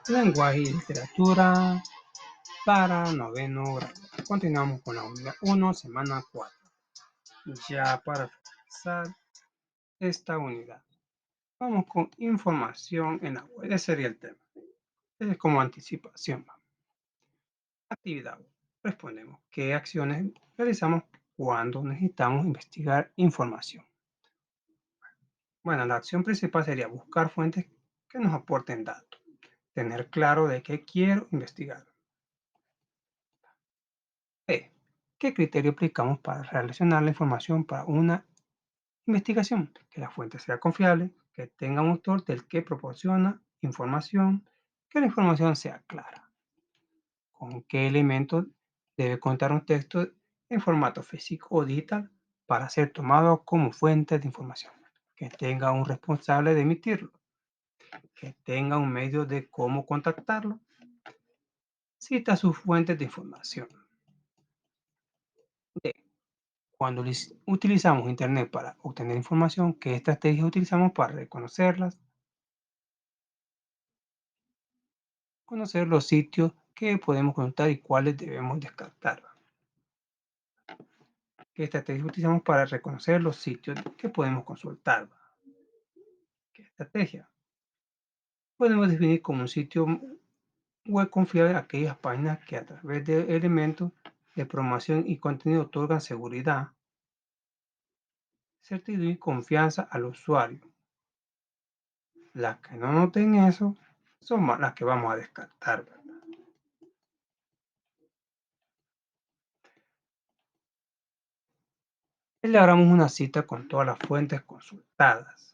Lenguaje y literatura para noveno grado. Continuamos con la unidad 1, semana 4. Ya para finalizar esta unidad, vamos con información en la web. Ese sería el tema. Es como anticipación. Actividad. Respondemos. ¿Qué acciones realizamos cuando necesitamos investigar información? Bueno, la acción principal sería buscar fuentes que nos aporten datos. Tener claro de qué quiero investigar. B. ¿Qué criterio aplicamos para relacionar la información para una investigación? Que la fuente sea confiable, que tenga un autor del que proporciona información, que la información sea clara. ¿Con qué elementos debe contar un texto en formato físico o digital para ser tomado como fuente de información? Que tenga un responsable de emitirlo, que tenga un medio de cómo contactarlo. Cita sus fuentes de información. D. Cuando utilizamos Internet para obtener información, ¿qué estrategias utilizamos para reconocerlas? Conocer los sitios que podemos consultar y cuáles debemos descartar. ¿Qué estrategias utilizamos para reconocer los sitios que podemos consultar? ¿Qué estrategia? Podemos definir como un sitio web confiable aquellas páginas que a través de elementos de promoción y contenido otorgan seguridad, certidumbre y confianza al usuario. Las que no noten eso son las que vamos a descartar, ¿verdad? Elaboramos una cita con todas las fuentes consultadas.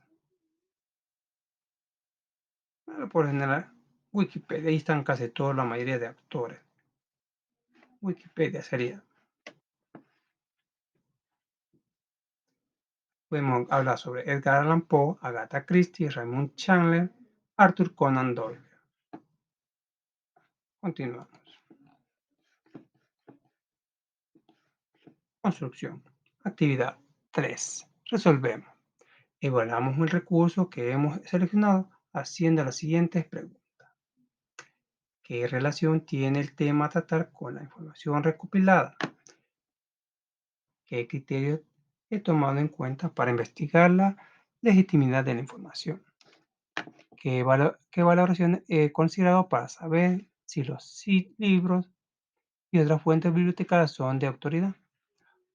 Por general, Wikipedia, ahí están casi toda la mayoría de autores. Wikipedia sería. Podemos hablar sobre Edgar Allan Poe, Agatha Christie, Raymond Chandler, Arthur Conan Doyle. Continuamos. Construcción. Actividad 3. Resolvemos. Evaluamos el recurso que hemos seleccionado haciendo las siguientes preguntas. ¿Qué relación tiene el tema a tratar con la información recopilada? ¿Qué criterios he tomado en cuenta para investigar la legitimidad de la información? ¿Qué valoraciones he considerado para saber si los libros y otras fuentes bibliotecarias son de autoridad?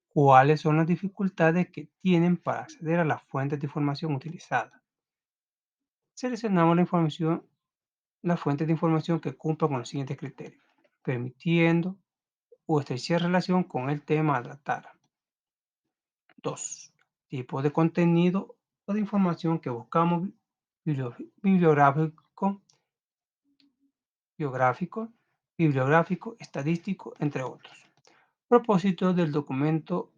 ¿Cuáles son las dificultades que tienen para acceder a las fuentes de información utilizadas? Seleccionamos las fuentes de información que cumplan con los siguientes criterios, permitiendo o estrechar relación con el tema a tratar. 2. Tipo de contenido o de información que buscamos, bibliográfico, biográfico, estadístico, entre otros. Propósito del documento: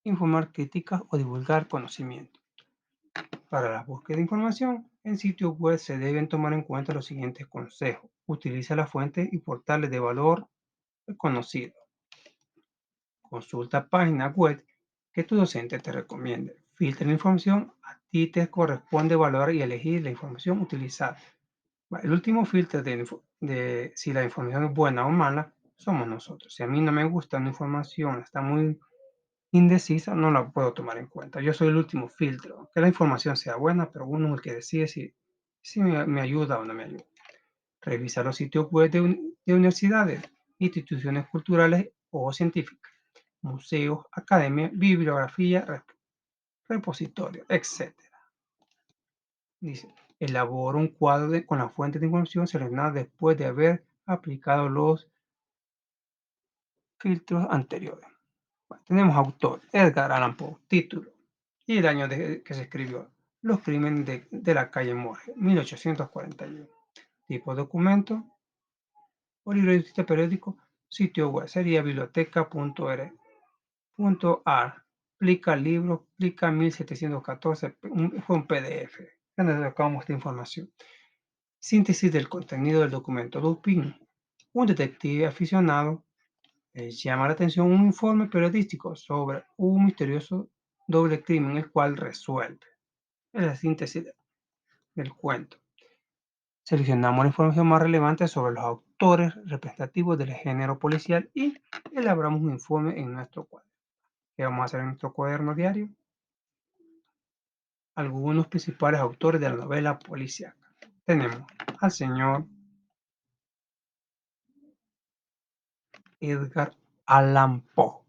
informar críticas o divulgar conocimiento. Para la búsqueda de información en sitios web se deben tomar en cuenta los siguientes consejos. Utiliza las fuentes y portales de valor reconocido. Consulta páginas web que tu docente te recomiende. Filtra la información, a ti te corresponde valorar y elegir la información utilizada. El último filtro de si la información es buena o mala somos nosotros. Si a mí no me gusta una información, está muy indecisa, no la puedo tomar en cuenta. Yo soy el último filtro. Que la información sea buena, pero uno es el que decide si me ayuda o no me ayuda. Revisa los sitios web de universidades, instituciones culturales o científicas, museos, academias, bibliografía, repositorios, etcétera. Dice, elabora un cuadro con las fuentes de información seleccionadas después de haber aplicado los filtros anteriores. Bueno, tenemos autor, Edgar Allan Poe, título y el año que se escribió, Los crímenes de la calle Morgue, 1841. Tipo de documento, o libro de periódico, sitio web, sería biblioteca.ar. Plica libro, plica 1714, fue un PDF. Donde sacamos esta información. Síntesis del contenido del documento. Dupin, un detective aficionado, llama la atención un informe periodístico sobre un misterioso doble crimen, el cual resuelve. Es la síntesis del cuento. Seleccionamos la información más relevante sobre los autores representativos del género policial y elaboramos un informe en nuestro cuadro. ¿Qué vamos a hacer en nuestro cuaderno diario? Algunos principales autores de la novela policíaca. Tenemos al señor Edgar Allan Poe,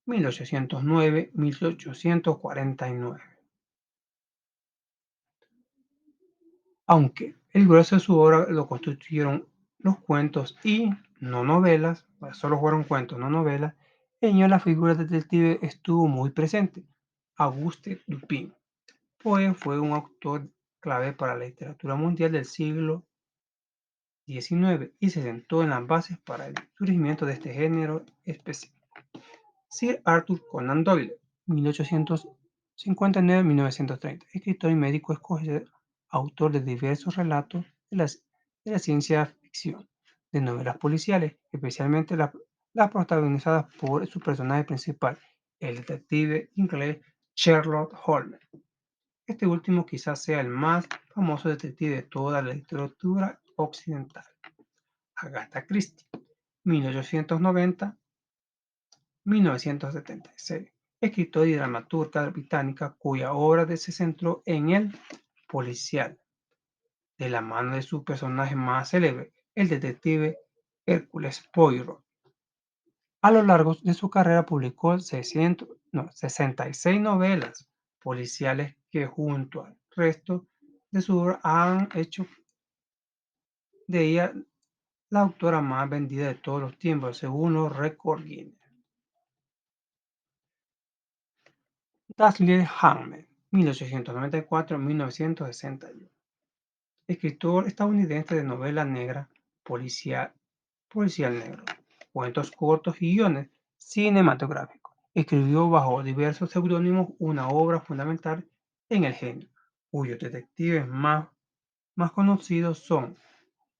1809-1849. Aunque el grueso de su obra lo constituyeron los cuentos y no novelas, pues solo fueron cuentos, no novelas, en ellos la figura del detective estuvo muy presente. Auguste Dupin. Poe fue un autor clave para la literatura mundial del siglo XIX y se sentó en las bases para el surgimiento de este género específico. Sir Arthur Conan Doyle, 1859-1930, escritor y médico escocés, autor de diversos relatos de la ciencia ficción, de novelas policiales, especialmente las protagonizadas por su personaje principal, el detective inglés Sherlock Holmes. Este último quizás sea el más famoso detective de toda la literatura occidental. Agatha Christie, 1890-1976, escritora y dramaturga británica cuya obra se centró en el policial, de la mano de su personaje más célebre, el detective Hércules Poirot. A lo largo de su carrera publicó 66 novelas policiales que junto al resto de su obra han hecho de ella la autora más vendida de todos los tiempos, según los récords Guinness. Dashiell Hammett, 1894-1961, escritor estadounidense de novela negra, policial, policial negro, cuentos cortos y guiones cinematográficos. Escribió bajo diversos seudónimos una obra fundamental en el género, cuyos detectives más conocidos son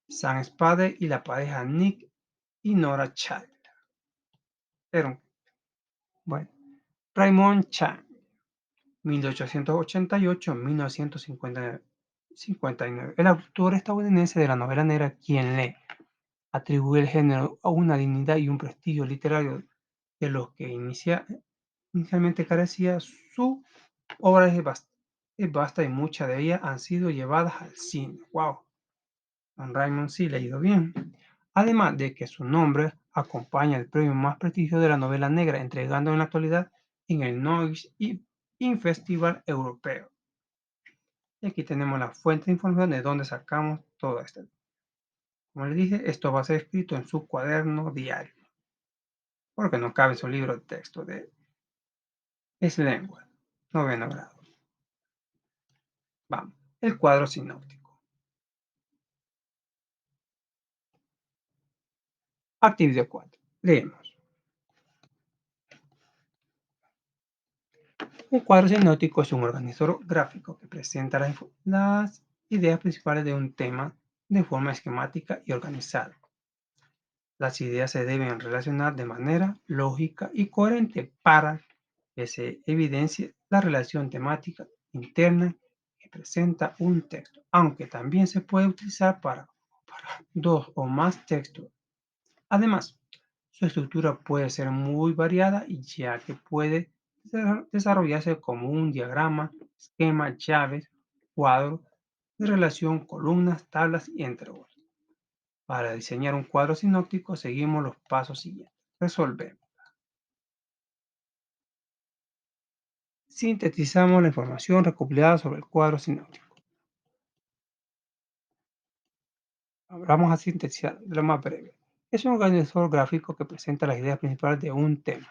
Sam Spade y la pareja Nick y Nora Child. Pero, bueno, Raymond Chandler, 1888-1959. El autor estadounidense de la novela negra, quien le atribuye el género a una dignidad y un prestigio literario de los que inicialmente carecía, su obra es vasta y muchas de ellas han sido llevadas al cine. ¡Wow! Don Raymond sí le ha ido bien. Además de que su nombre acompaña el premio más prestigioso de la novela negra, entregando en la actualidad en el Noise y Festival Europeo. Y aquí tenemos la fuente de información de donde sacamos todo esto. Como les dije, esto va a ser escrito en su cuaderno diario, porque no cabe en su libro de texto de Es lengua, noveno grado. Vamos, el cuadro sinóptico. Actividad 4. Leemos. Un cuadro sinóptico es un organizador gráfico que presenta las ideas principales de un tema de forma esquemática y organizada. Las ideas se deben relacionar de manera lógica y coherente para que se evidencie la relación temática interna que presenta un texto, aunque también se puede utilizar para dos o más textos. Además, su estructura puede ser muy variada ya que puede desarrollarse como un diagrama, esquema, llaves, cuadro de relación, columnas, tablas y entre otros. Para diseñar un cuadro sinóptico seguimos los pasos siguientes. Resolvemos. Sintetizamos la información recopilada sobre el cuadro sinóptico. Vamos a sintetizar de lo más breve. Es un organizador gráfico que presenta las ideas principales de un tema.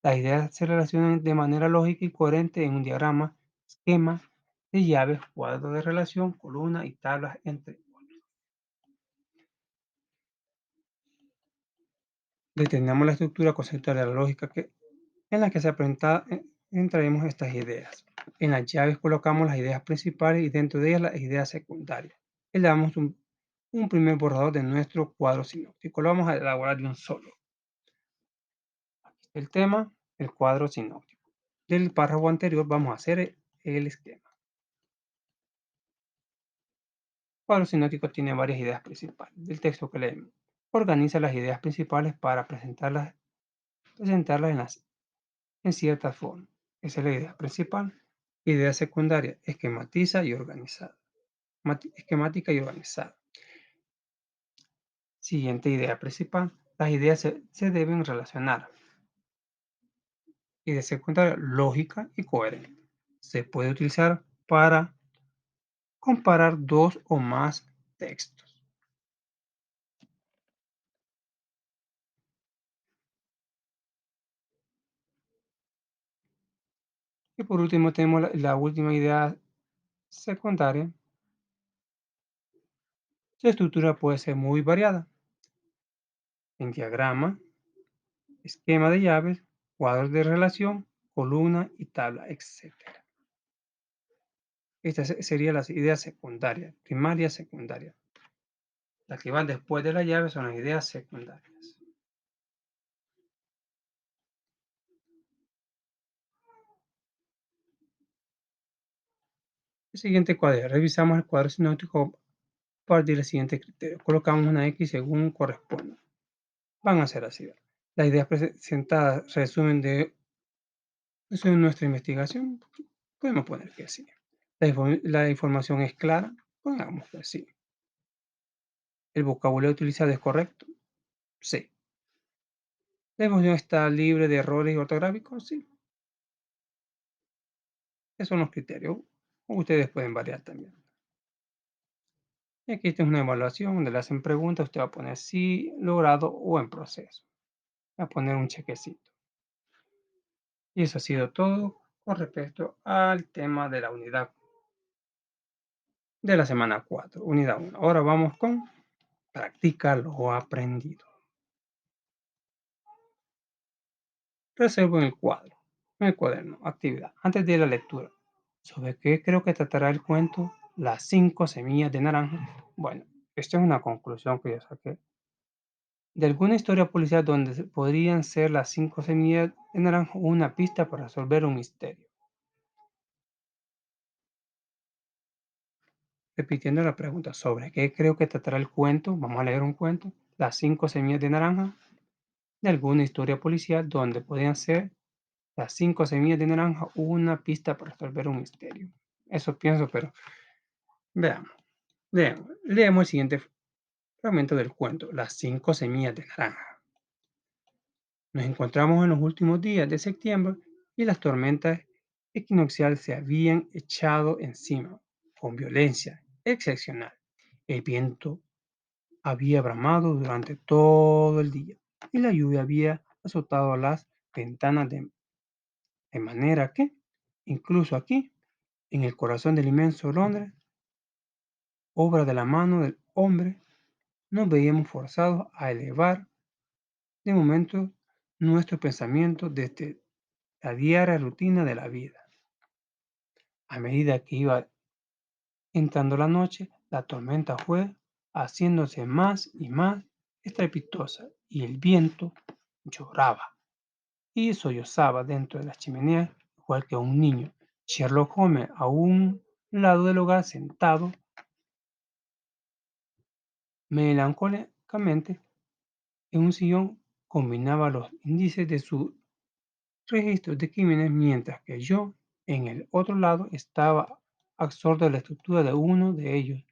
Las ideas se relacionan de manera lógica y coherente en un diagrama, esquema de llaves, cuadro de relación, columnas y tablas, entre otros. Determinamos la estructura conceptual de la lógica en la que entraremos estas ideas. En las llaves colocamos las ideas principales y dentro de ellas las ideas secundarias. Le damos un primer borrador de nuestro cuadro sinóptico. Lo vamos a elaborar de un solo. El tema, el cuadro sinóptico. Del párrafo anterior vamos a hacer el esquema. cuadro sinóptico tiene varias ideas principales del texto que leemos. Organiza las ideas principales para presentarlas en cierta forma. Esa es la idea principal. Idea secundaria, esquematiza y organizada. Esquemática y organizada. Siguiente idea principal. Las ideas se deben relacionar. Idea secundaria, lógica y coherente. Se puede utilizar para comparar dos o más textos. Y por último tenemos la última idea secundaria. Su estructura puede ser muy variada en diagrama, esquema de llaves, cuadros de relación, columna y tabla, etcétera. Estas serían las ideas secundarias, primarias, secundarias. Las que van después de la llave son las ideas secundarias. El siguiente cuadro, revisamos el cuadro sinóptico a partir del siguiente criterio. Colocamos una X según corresponda. Van a ser así. Las ideas presentadas resumen nuestra investigación. Podemos poner que sí. La información es clara. Pongamos que sí. ¿El vocabulario utilizado es correcto? Sí. ¿La información está libre de errores ortográficos? Sí. Esos son los criterios. Ustedes pueden variar también. Y aquí esta es una evaluación donde le hacen preguntas. Usted va a poner sí, logrado o en proceso. Va a poner un chequecito. Y eso ha sido todo con respecto al tema de la unidad de la semana 4, unidad 1. Ahora vamos con practica lo aprendido. Reservo en el cuadro, en el cuaderno, actividad. Antes de la lectura, ¿sobre qué creo que tratará el cuento Las 5 semillas de naranja? Bueno, esta es una conclusión que yo saqué de alguna historia policial donde podrían ser las 5 semillas de naranja una pista para resolver un misterio. Repitiendo la pregunta, ¿sobre qué creo que tratará el cuento? Vamos a leer un cuento. Las 5 semillas de naranja, de alguna historia policial donde podrían ser las 5 semillas de naranja una pista para resolver un misterio. Eso pienso, pero veamos. Leemos el siguiente fragmento del cuento, Las 5 semillas de naranja. Nos encontramos en los últimos días de septiembre y las tormentas equinocciales se habían echado encima con violencia excepcional. El viento había bramado durante todo el día y la lluvia había azotado las ventanas de manera que, incluso aquí, en el corazón del inmenso Londres, obra de la mano del hombre, nos veíamos forzados a elevar de momento nuestro pensamiento desde la diaria rutina de la vida. A medida que iba entrando la noche, la tormenta fue haciéndose más y más estrepitosa y el viento lloraba y sollozaba dentro de la chimenea igual que un niño. Sherlock Holmes, a un lado del hogar, sentado melancólicamente en un sillón, combinaba los índices de su registro de crímenes, mientras que yo, en el otro lado, estaba absorto en la estructura de uno de ellos,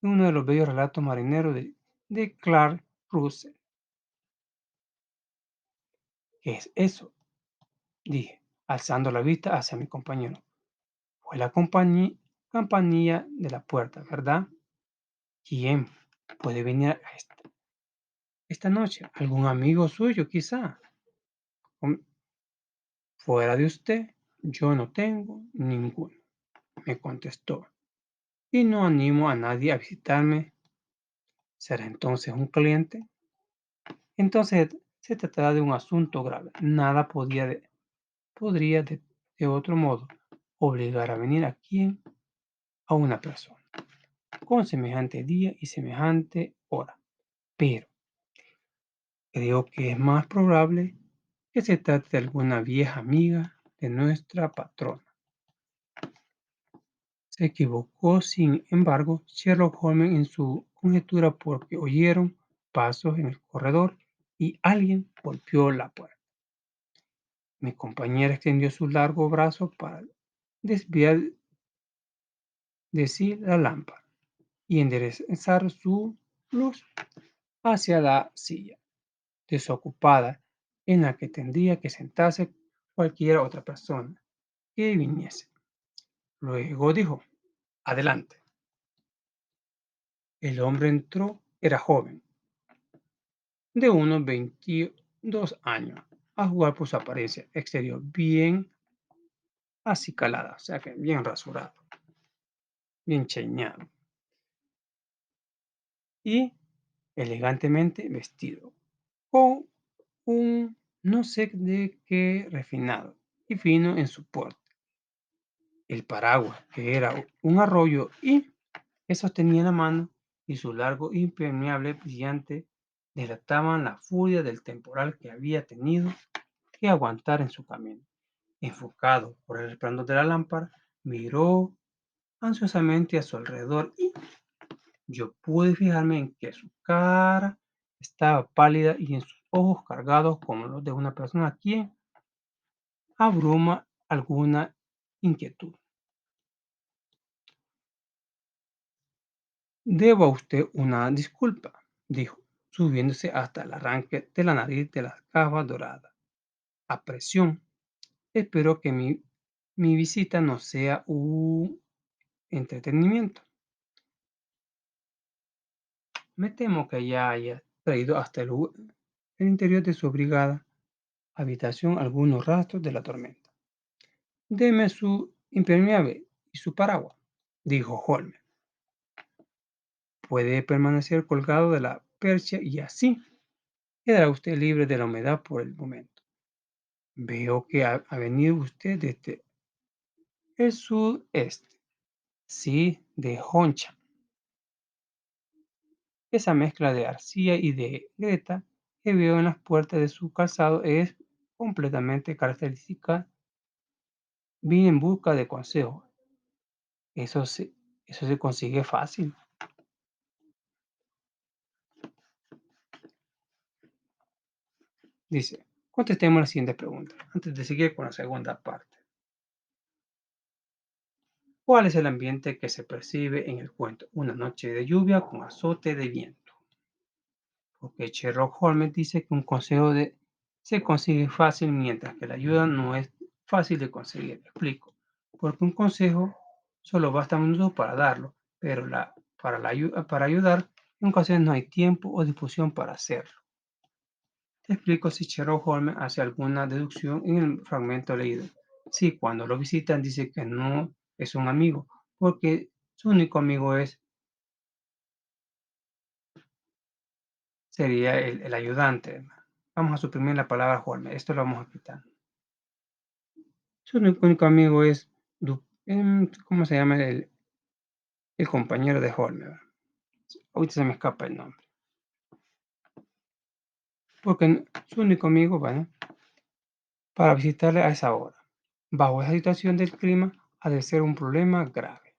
uno de los bellos relatos marineros de Clark Russell. ¿Qué es eso? Dije, alzando la vista hacia mi compañero. Fue la campanilla de la puerta, ¿verdad? ¿Quién puede venir a esta noche? ¿Algún amigo suyo, quizá? Fuera de usted, yo no tengo ninguno, me contestó. Y no animo a nadie a visitarme. ¿Será entonces un cliente? Entonces se tratará de un asunto grave. Nada podría de otro modo obligar a venir aquí a una persona con semejante día y semejante hora. Pero creo que es más probable que se trate de alguna vieja amiga de nuestra patrona. Se equivocó, sin embargo, Sherlock Holmes en su conjetura porque oyeron pasos en el corredor y alguien golpeó la puerta. Mi compañera extendió su largo brazo para desviar de sí la lámpara y enderezar su luz hacia la silla desocupada en la que tendría que sentarse cualquier otra persona que viniese. Luego dijo: "Adelante". El hombre entró, era joven, de unos 22 años, a jugar por su apariencia exterior bien acicalada, o sea que bien rasurado, bien cheñado y elegantemente vestido, con un no sé de qué refinado y fino en su porte. El paraguas, que era un arroyo y que sostenía en la mano, y su largo impermeable brillante delataban la furia del temporal que había tenido que aguantar en su camino. Enfocado por el resplandor de la lámpara, miró ansiosamente a su alrededor y yo pude fijarme en que su cara estaba pálida y en sus ojos cargados como los de una persona a quien abruma alguna inquietud. Debo a usted una disculpa, dijo, subiéndose hasta el arranque de la nariz de las gafas doradas. A presión, espero que mi visita no sea un entretenimiento. Me temo que ya haya traído hasta el interior de su abrigada habitación algunos rastros de la tormenta. Deme su impermeable y su paraguas, dijo Holmes. Puede permanecer colgado de la percha y así quedará usted libre de la humedad por el momento. Veo que ha venido usted desde el sudeste. Sí, de Honcha. Esa mezcla de arcilla y de greta que veo en las puertas de su calzado es completamente característica. Vine en busca de consejos. Eso se, eso se consigue fácil. Dice, contestemos la siguiente pregunta antes de seguir con la segunda parte. ¿Cuál es el ambiente que se percibe en el cuento Una noche de lluvia con azote de viento? Porque Sherlock Holmes dice que un se consigue fácil mientras que la ayuda no es fácil de conseguir. Explico. Porque un consejo solo basta minutos para darlo, pero para ayudar en ocasiones no hay tiempo o disposición para hacerlo. Te explico si Sherlock Holmes hace alguna deducción en el fragmento leído. Sí, cuando lo visitan dice que no es un amigo, porque su único amigo sería el ayudante. Vamos a suprimir la palabra Holmes, esto lo vamos a quitar. Su único amigo es, ¿cómo se llama el compañero de Holmes? Ahorita se me escapa el nombre. Porque su único amigo, bueno, para visitarle a esa hora. Bajo esa situación del clima, ha de ser un problema grave.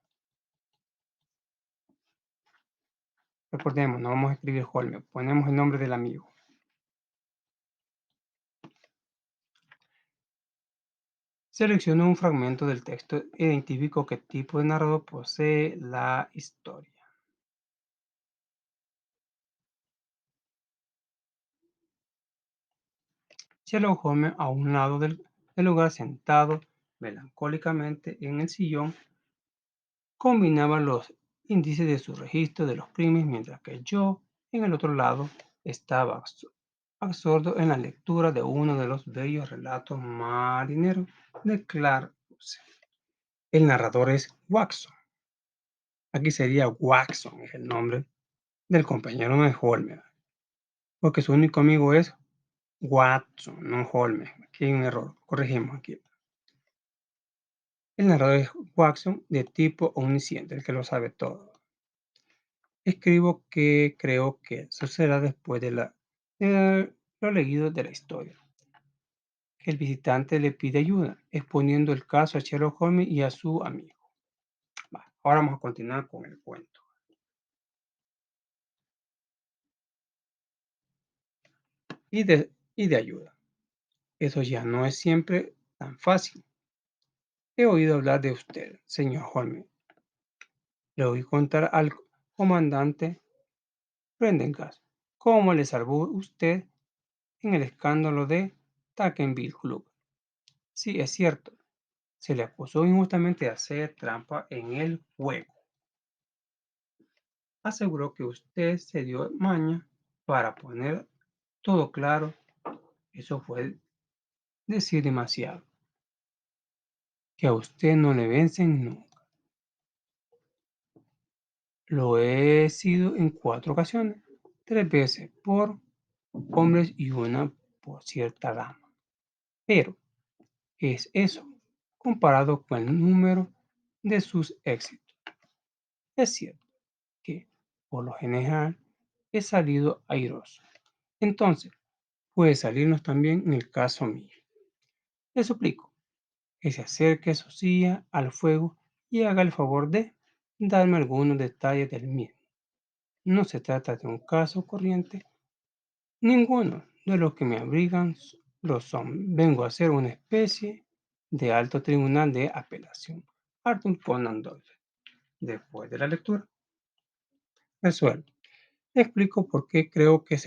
Recordemos, no vamos a escribir Holmes, ponemos el nombre del amigo. Selecciono un fragmento del texto e identifico qué tipo de narrador posee la historia. Sherlock Holmes a un lado del lugar sentado melancólicamente en el sillón combinaba los índices de su registro de los crímenes mientras que yo en el otro lado estaba absorto en la lectura de uno de los bellos relatos marineros de Clark Russell. El narrador es Watson. Aquí sería Watson, es el nombre del compañero de Holmes, porque su único amigo es Watson, no Holmes. Aquí hay un error, corregimos aquí. El narrador es Watson de tipo omnisciente, el que lo sabe todo. Escribo que creo que sucederá después de lo leído de la historia. El visitante le pide ayuda, exponiendo el caso a Sherlock Holmes y a su amigo. Ahora vamos a continuar con el cuento. Y de ayuda. Eso ya no es siempre tan fácil. He oído hablar de usted, señor Holmes. Le oí contar al comandante Prendergast cómo le salvó usted en el escándalo de Tackenville Club. Sí, es cierto. Se le acusó injustamente de hacer trampa en el juego. Aseguró que usted se dio maña para poner todo claro. Eso fue decir demasiado. Que a usted no le vencen nunca. Lo he sido en 4 ocasiones, 3 veces por hombres y una por cierta dama. Pero, ¿qué es eso comparado con el número de sus éxitos? Es cierto que, por lo general, he salido airoso. Entonces, puede salirnos también en el caso mío. Le suplico que se acerque su silla al fuego y haga el favor de darme algunos detalles del mismo. No se trata de un caso corriente. Ninguno de los que me abrigan lo son. Vengo a ser una especie de alto tribunal de apelación. Arthur Conan Doyle. Después de la lectura, resuelto. Explico por qué creo que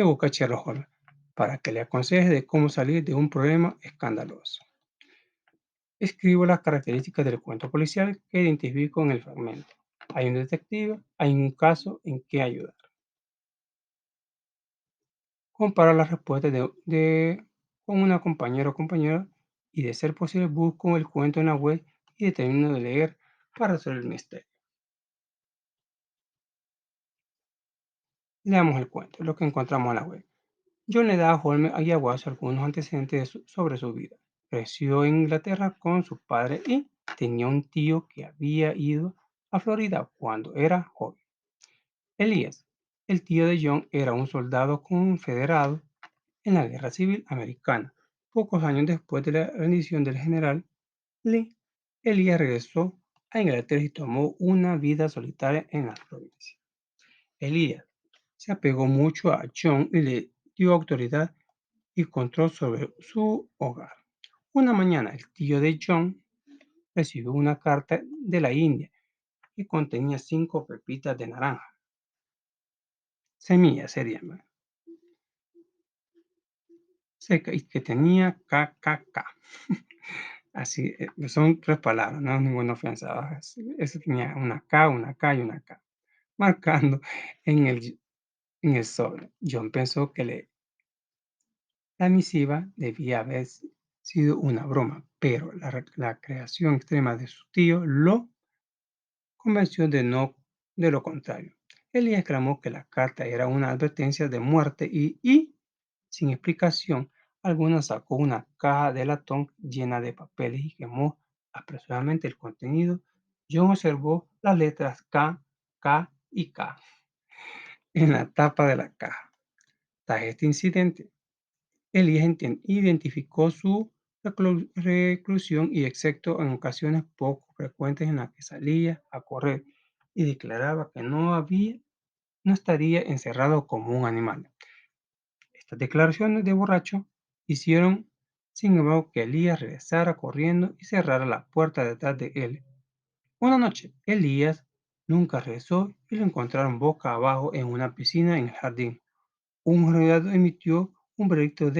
busca Sherlock Holmes, para que le aconseje de cómo salir de un problema escandaloso. Escribo las características del cuento policial que identifico en el fragmento. Hay un detective, hay un caso en que ayudar. Comparo las respuestas con una compañera o compañero y, de ser posible, busco el cuento en la web y termino de leer para resolver el misterio. Leamos el cuento, lo que encontramos en la web. John le da a Holmes y a Watson algunos antecedentes sobre su vida. Creció en Inglaterra con su padre y tenía un tío que había ido a Florida cuando era joven. Elías, el tío de John, era un soldado confederado en la Guerra Civil Americana. Pocos años después de la rendición del general Lee, Elías regresó a Inglaterra y tomó una vida solitaria en las provincias. Elías se apegó mucho a John y le dio autoridad y control sobre su hogar. Una mañana, el tío de John recibió una carta de la India que contenía 5 pepitas de naranja. Semillas serían, seca, y que tenía KKK. Así, son 3 palabras, no es ninguna ofensa. Eso tenía una K y una K, marcando en el sobre. John pensó que la misiva debía haber sido una broma, pero la creación extrema de su tío lo convenció de lo contrario. Él exclamó que la carta era una advertencia de muerte y, sin explicación alguna, sacó una caja de latón llena de papeles y quemó apresuradamente el contenido. John observó las letras K, K y K en la tapa de la caja. Tras este incidente, Elías identificó su reclusión y excepto en ocasiones poco frecuentes en las que salía a correr, y declaraba que no estaría encerrado como un animal. Estas declaraciones de borracho hicieron, sin embargo, que Elías regresara corriendo y cerrara la puerta detrás de él. Una noche, Elías nunca regresó y lo encontraron boca abajo en una piscina en el jardín. Un jurado emitió un veredicto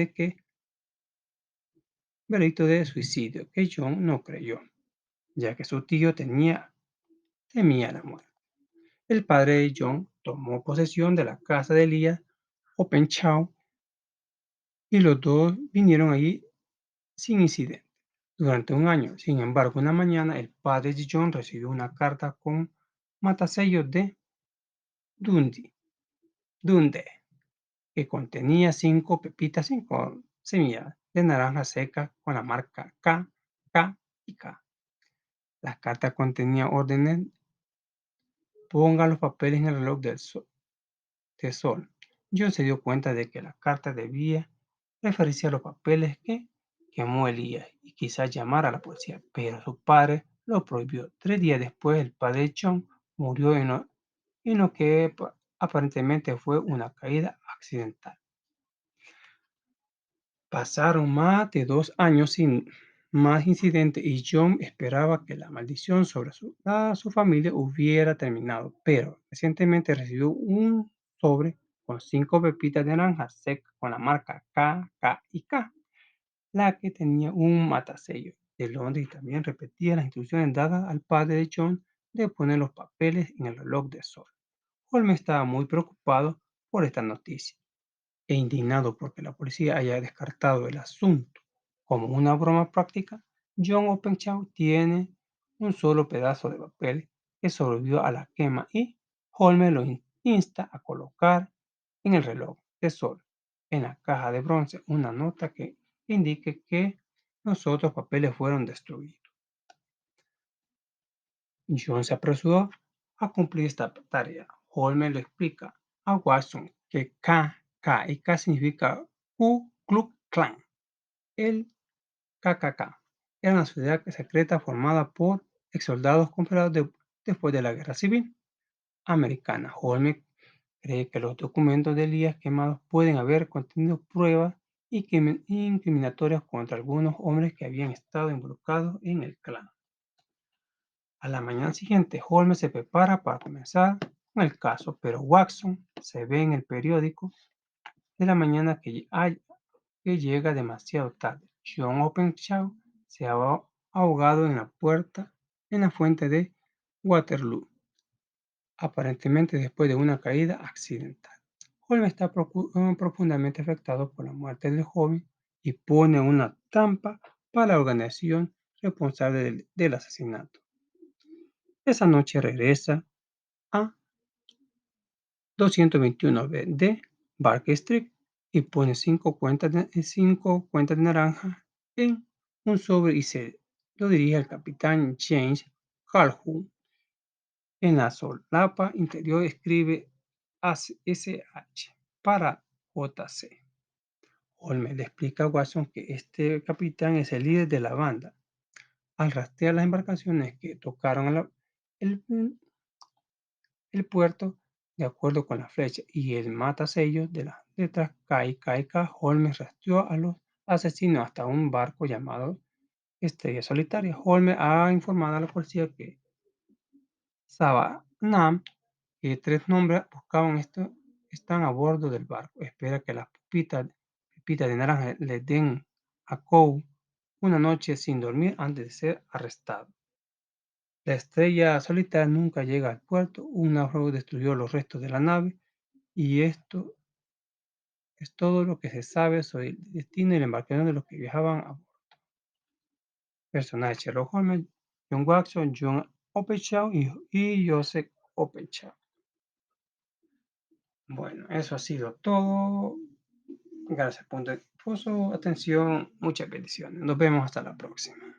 de suicidio que John no creyó, ya que su tío temía la muerte. El padre de John tomó posesión de la casa de Elías Openshaw y los dos vinieron allí sin incidente durante un año. Sin embargo, una mañana el padre de John recibió una carta con matasellos de Dundee, que contenía 5 semillas de naranja seca con la marca K, K y K. La carta contenía órdenes: ponga los papeles en el reloj de sol. John se dio cuenta de que la carta debía referirse a los papeles que quemó Elías y quizás llamar a la policía, pero su padre lo prohibió. 3 días después, el padre de John murió en lo que aparentemente fue una caída accidental. Pasaron más de 2 años sin más incidentes y John esperaba que la maldición sobre su familia hubiera terminado, pero recientemente recibió un sobre con 5 pepitas de naranja secas con la marca K, K y K, la que tenía un matasello de Londres y también repetía las instrucciones dadas al padre de John de poner los papeles en el reloj de sol. Holmes estaba muy preocupado por esta noticia e indignado porque la policía haya descartado el asunto como una broma práctica. John Openshaw tiene un solo pedazo de papel que sobrevivió a la quema y Holmes lo insta a colocar en el reloj de sol en la caja de bronce una nota que indique que los otros papeles fueron destruidos. John se apresuró a cumplir esta tarea. Holmes le explica a Watson que K y K significa Ku Klux Klan. El KKK era una sociedad secreta formada por exsoldados confederados después de la Guerra Civil Americana. Holmes cree que los documentos de Elías quemados pueden haber contenido pruebas incriminatorias contra algunos hombres que habían estado involucrados en el clan. A la mañana siguiente, Holmes se prepara para comenzar con el caso, pero Watson se ve en el periódico de la mañana que llega demasiado tarde. John Openshaw se ha ahogado en la fuente de Waterloo, aparentemente después de una caída accidental. Holmes está profundamente afectado por la muerte del joven y pone una trampa para la organización responsable del asesinato. Esa noche regresa a 221 de Barker Street y pone 5 cuentas de naranja en un sobre y se lo dirige al capitán James Calhoun. En la solapa interior escribe SH para JC. Holmes le explica a Watson que este capitán es el líder de la banda. Al rastrear las embarcaciones que tocaron el, el puerto, de acuerdo con la flecha y el matasellos de las letras K y K y K, Holmes rastreó a los asesinos hasta un barco llamado Estrella Solitaria. Holmes ha informado a la policía que Savannah, que 3 hombres buscaban esto, están a bordo del barco. Espera que las pepitas de naranja le den a Coe una noche sin dormir antes de ser arrestado. La Estrella Solitaria nunca llega al puerto. Un náufrago destruyó los restos de la nave y esto es todo lo que se sabe sobre el destino y la embarcación de los que viajaban a bordo. Personajes: Sherlock Holmes, John Watson, John Openshaw y Joseph Openshaw. Bueno, eso ha sido todo. Gracias por su atención. Muchas bendiciones. Nos vemos hasta la próxima.